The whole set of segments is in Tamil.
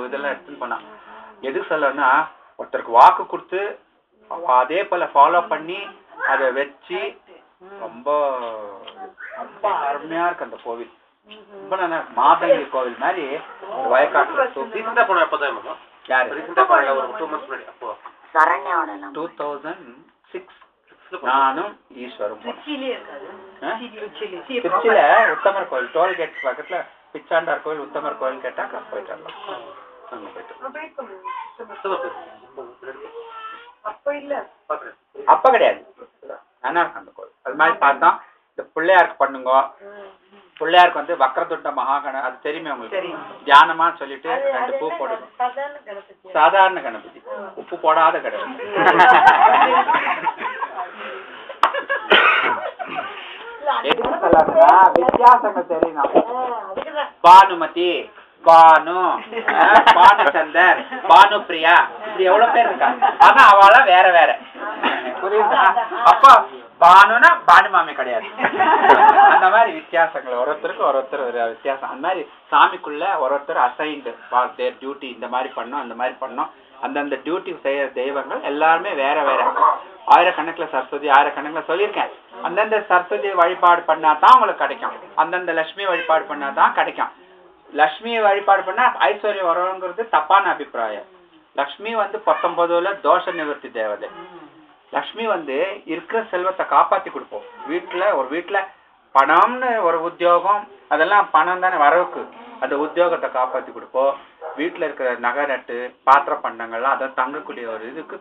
இதெல்லாம் எடுத்துன்னு போனா எதுக்கு சொல்லணும்னா ஒருத்தருக்கு வாக்கு கொடுத்து அதே போல ஃபாலோ பண்ணி அதை வச்சு ரொம்ப ரொம்ப அருமையா இருக்கு அந்த கோவில். ரொம்ப நல்லா மாதங்கி கோவில் மாதிரி வயக்காட்டுல 2006 நானும் ஈஸ்வரும் திருச்சியில உத்தமர் கோவில் டோல்கேட் பக்கத்துல பிச்சாண்டார் கோவில் உத்தமர் கோவில் கேட்டா போயிட்டு வரலாம். அங்க போயிட்டு அப்ப கிடையாது நல்லா இருக்கு அந்த கோவில். அது மாதிரி பார்த்தா இந்த பிள்ளையாருக்கு பண்ணுங்க. பிள்ளையாருக்கு வந்து வக்ரதுண்ட மகாகண அது தெரியுமே உங்களுக்கு. தியானமா சொல்லிட்டு 2 பூ போடுங்க. சாதாரண கணபதி உப்பு போடாத கணபதி. எதுக்கு சொல்லணும்னா வித்தியாசங்கள் தெரியணும். பானுமதி பானு பானுச்சந்தர் பானுப்பிரியா இப்படி எவ்வளவு பேர் இருக்காங்க. ஆனா அவளா வேற வேற புரியுதா? அப்போ பானுனா பானுமாமி கிடையாது. அந்த மாதிரி வித்தியாசங்கள் ஒருத்தருக்கு ஒருத்தர் ஒரு வித்தியாசம். அந்த மாதிரி சாமிக்குள்ள ஒருத்தர் அசைன்டு தேர் டியூட்டி இந்த மாதிரி பண்ணும் அந்த மாதிரி பண்ணும். அந்தந்த டியூட்டி செய்யற தெய்வங்கள் எல்லாருமே வேற வேற. ஆயிரக்கணக்கில் சரஸ்வதி ஆயிரக்கணக்கில் சொல்லியிருக்கேன். அந்தந்த சரஸ்வதி வழிபாடு பண்ணாதான் உங்களுக்கு கிடைக்கும். அந்தந்த லட்சுமி வழிபாடு பண்ணாதான் கிடைக்கும். லட்சுமியை வழிபாடு பண்ணா ஐஸ்வர்யம் வருங்கிறது தப்பான அபிப்பிராயம். லக்ஷ்மி வந்து 19ல தோஷ நிவர்த்தி தேவதை. லக்ஷ்மி வந்து இருக்கிற செல்வத்தை காப்பாத்தி கொடுப்போம். ஒரு வீட்டுல பணம்னு ஒரு உத்தியோகம் அதெல்லாம் பணம் தானே வரவுக்கு. அந்த உத்தியோகத்தை காப்பாத்தி கொடுப்போம். வீட்டுல இருக்கிற நகை நட்டு பாத்திர பண்டங்கள்லாம் அதை தங்கக்கூடிய ஒரு இதுக்கு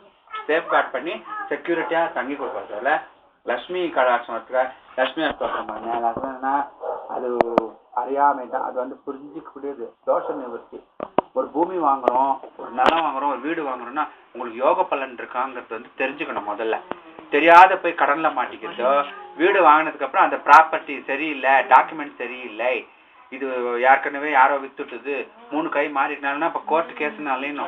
சேஃப்கார்ட் பண்ணி செக்யூரிட்டியா தங்கி கொடுக்கறதால லட்சுமி கடாட்சம் லட்சுமி லட்சுமினா அது அறியாமை தான். அது வந்து புரிஞ்சிக்கக்கூடியது தோஷ நிவர்த்தி. ஒரு பூமி வாங்குறோம் ஒரு நிலம் வாங்குறோம் ஒரு வீடு வாங்குறோம்னா உங்களுக்கு யோக பலன் இருக்காங்கிறது வந்து தெரிஞ்சுக்கணும். முதல்ல தெரியாத போய் கடன்ல மாட்டிக்கிறதோ வீடு வாங்கினதுக்கு அப்புறம் அந்த ப்ராப்பர்ட்டி சரியில்லை டாக்குமெண்ட் சரியில்லை இது ஏற்கனவே யாரோ வித்துட்டுது 3 கை மாறினாலும்னா இப்ப கோர்ட் கேஸ்னாலும்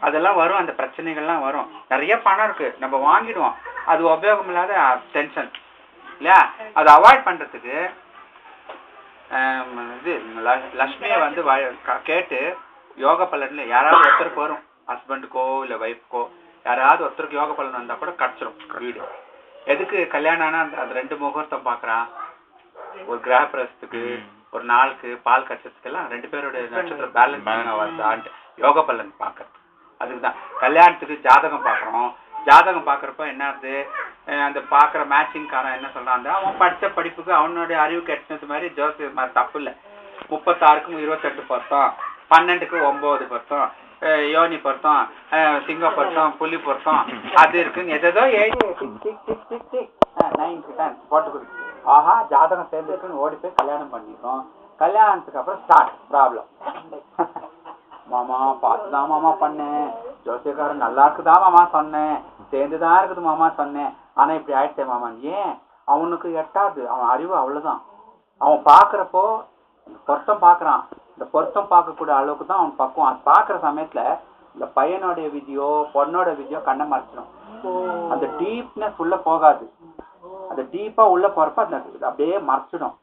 அதெல்லாம் வரும். அந்த பிரச்சனைகள்லாம் வரும். நிறைய பணம் இருக்கு நம்ம வாங்கிடுவோம். அது உபயோகம் இல்லாத டென்ஷன் இல்லையா? அதை அவாய்ட் பண்றதுக்கு இது லட்சுமியை வந்து கேட்டு யோக பலன்ல யாராவது ஒருத்தருக்கு வரும். ஹஸ்பண்டுக்கோ இல்ல ஒய்ஃப்கோ யாராவது ஒருத்தருக்கு யோக பலன் வந்தா கூட கிடைச்சிரும் வீடு. எதுக்கு கல்யாணம் ஆனா அந்த 2 முகூர்த்தம் பாக்குறான். ஒரு கிரக பிரசத்துக்கு ஒரு நாளுக்கு பால் கட்சத்துக்கு எல்லாம் 2 பேருடைய நட்சத்திரம் பேலன்ஸ் யோக பலன் பாக்குறது. அதுக்குதான் கல்யாணத்துக்கு ஜாதகம் பாக்குறோம். ஜாதகம் பாக்குறப்ப என்னது அந்த பாக்குற மேட்சிங் காரன் என்ன சொல்றான் அவன் படிச்ச படிப்புக்கு அவனுடைய அறிவுக்கு எட்டினது மாதிரி ஜோசியர் மாதிரி தப்பு இல்லை. 36க்கு 28 பொருத்தம் 12க்கு 9 பொருத்தம் யோனி பொருத்தம் சிங்க பொருத்தம் புலி பொருத்தம் அது இருக்குன்னு எதோ போட்டு கொடுத்து ஆஹா ஜாதகம் சேர்ந்துருக்குன்னு ஓடி போய் கல்யாணம் பண்ணிடுறோம். கல்யாணத்துக்கு அப்புறம் ஸ்டார்ட் ப்ராப்ளம். மாமா பார்த்துதான் மாமா பண்ணேன் ஜோசியக்காரன் நல்லா இருக்குதான் மாமா சொன்னேன் சேர்ந்துதான் இருக்குது மாமா சொன்னேன் ஆனா இப்படி ஆயிடுச்சே மாமா. ஏன் அவனுக்கு எட்டாது. அவன் அறிவு அவ்வளவுதான். அவன் பாக்குறப்போ பொருத்தம் பாக்குறான். இந்த பொருத்தம் பார்க்கக்கூடிய அளவுக்கு தான் அவன் பக்குவான். அது பாக்குற சமயத்துல இந்த பையனோடைய விதியோ பொண்ணோட விதியோ கண்ணை மறைச்சிடும். அந்த டீப்னஸ் உள்ள போகாது. அந்த டீப்பா உள்ள போறப்ப அந்த அப்படியே மறைச்சிடும்.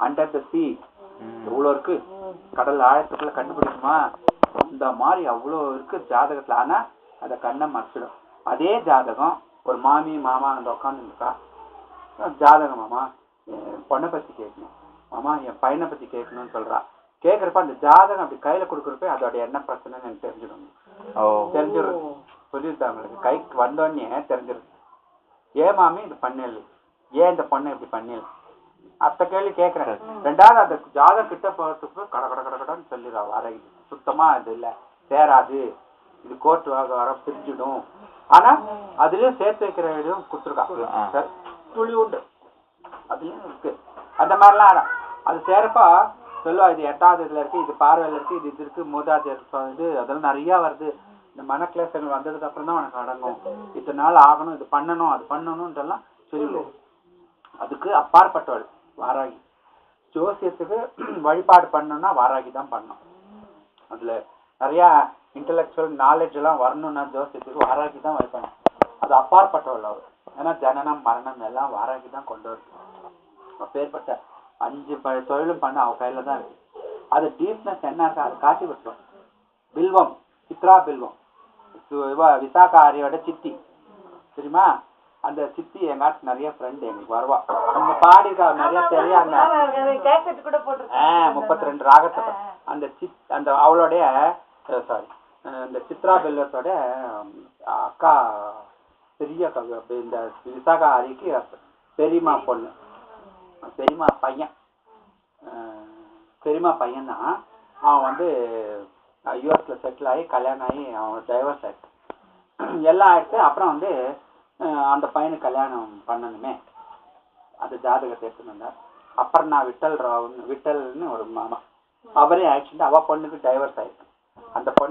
அண்டர் த சீ இவ்வளவு இருக்கு கடல் ஆழத்துக்குள்ள கண்டுபிடிக்குமா அந்த மாதிரி அவ்வளவு இருக்கு ஜாதகத்துல. ஆனா அந்த கண்ணை மறைச்சிடும். அதே ஜாதகம் ஒரு மாமி மாமா அந்த உட்காந்து இருக்கா ஜாதகம் மாமா பொண்ணை பத்தி கேட்கணும் மாமா என் பையனை பத்தி கேட்கணும்னு சொல்றா. கேட்கறப்ப அந்த ஜாதகம் அப்படி கையில கொடுக்குறப்ப அதோட என்ன பிரச்சனைன்னு எனக்கு தெரிஞ்சிடும். தெரிஞ்சிடும் சொல்லியிருந்தா அவங்களுக்கு கைக்கு வந்தோடனே தெரிஞ்சிடும். ஏன் மாமி இது பண்ணல ஏன் இந்த பொண்ணை இப்படி பண்ணல அத்த கேள்வி கேட்கிறேன். 2வது அந்த ஜாதகம் கிட்ட போறதுக்கு கடன்னு சொல்லிடுறா. வர சுத்தமா இது இல்ல சேராது இது கோர்ட் வர பிரிஞ்சிடும். ஆனா அதுலயும் சேர்த்து வைக்கிற இதுவும் கொடுத்துருக்கா துளி உண்டு அதுலயும் இருக்கு. அந்த மாதிரிலாம் அது சேரப்பா சொல்லுவா இது 8வது இதுல இருக்கு இது பார்வையில இருக்கு இது இருக்கு 3வது இது அதெல்லாம் நிறைய வருது. இந்த மனக்கிளேசங்கள் வந்ததுக்கு அப்புறம் தான் உனக்கு அடங்கும். இத்தனை நாள் ஆகணும் இது பண்ணணும் அது பண்ணணும்ன்றெல்லாம் சொல்லுவோம். அதுக்கு அப்பாற்பட்டவள் வாராகி. ஜோசியத்துக்கு வழிபாடு பண்ணணும்னா வாராகி தான் பண்ணணும். அதுல நிறைய இன்டலெக்சுவல் நாலேஜ் எல்லாம் வரணும்னா ஜோசியத்துக்கு வாராகி தான் வைக்கணும். அது அப்பாற்பட்டவள் அவர். ஏன்னா ஜனனம் மரணம் எல்லாம் வாராகி தான் கொண்டு வருது. அப்பேற்பட்ட 5 தொழிலும் பண்ண அவ கையில தான் இருக்கு. அது டீப்னஸ் என்ன இருக்கா அது காட்டி விட்டுரும். பில்வம், சித்ரா பில்வம், விசாகாரியோட சித்தி தெரியுமா? அந்த சித்தி எங்காட்டு நிறைய ஃப்ரெண்ட் எங்களுக்கு வருவா. அந்த பாடிக்கா நிறைய தெரியாங்க. 32 ராகத்தை அந்த அவளுடைய சாரி இந்த சித்ரா பில்வத்தோட அக்கா பெரிய இந்த விசாகாரிக்கு பெரியமா பொண்ணு, பெரியமா பையன், பெரியமா பையன் தான். அவன் வந்து யூஎஸ்ல செட்டில் ஆகி கல்யாணம் ஆகி அவன் டைவர்ஸ் ஆயிடுச்சு, எல்லாம் ஆயிடுச்சு. அப்புறம் வந்து அந்த பையனுக்கு கல்யாணம் பண்ணணுமே அந்த ஜாதகத்தை எடுத்துன்னு வந்தார். அப்புறம் நான் விட்டல்னு ஒரு மாமா அவரே ஆயிடுச்சுட்டு அவ பொண்ணுக்கு டைவர்ஸ் ஆயிடுச்சு. அந்த பொண்ணு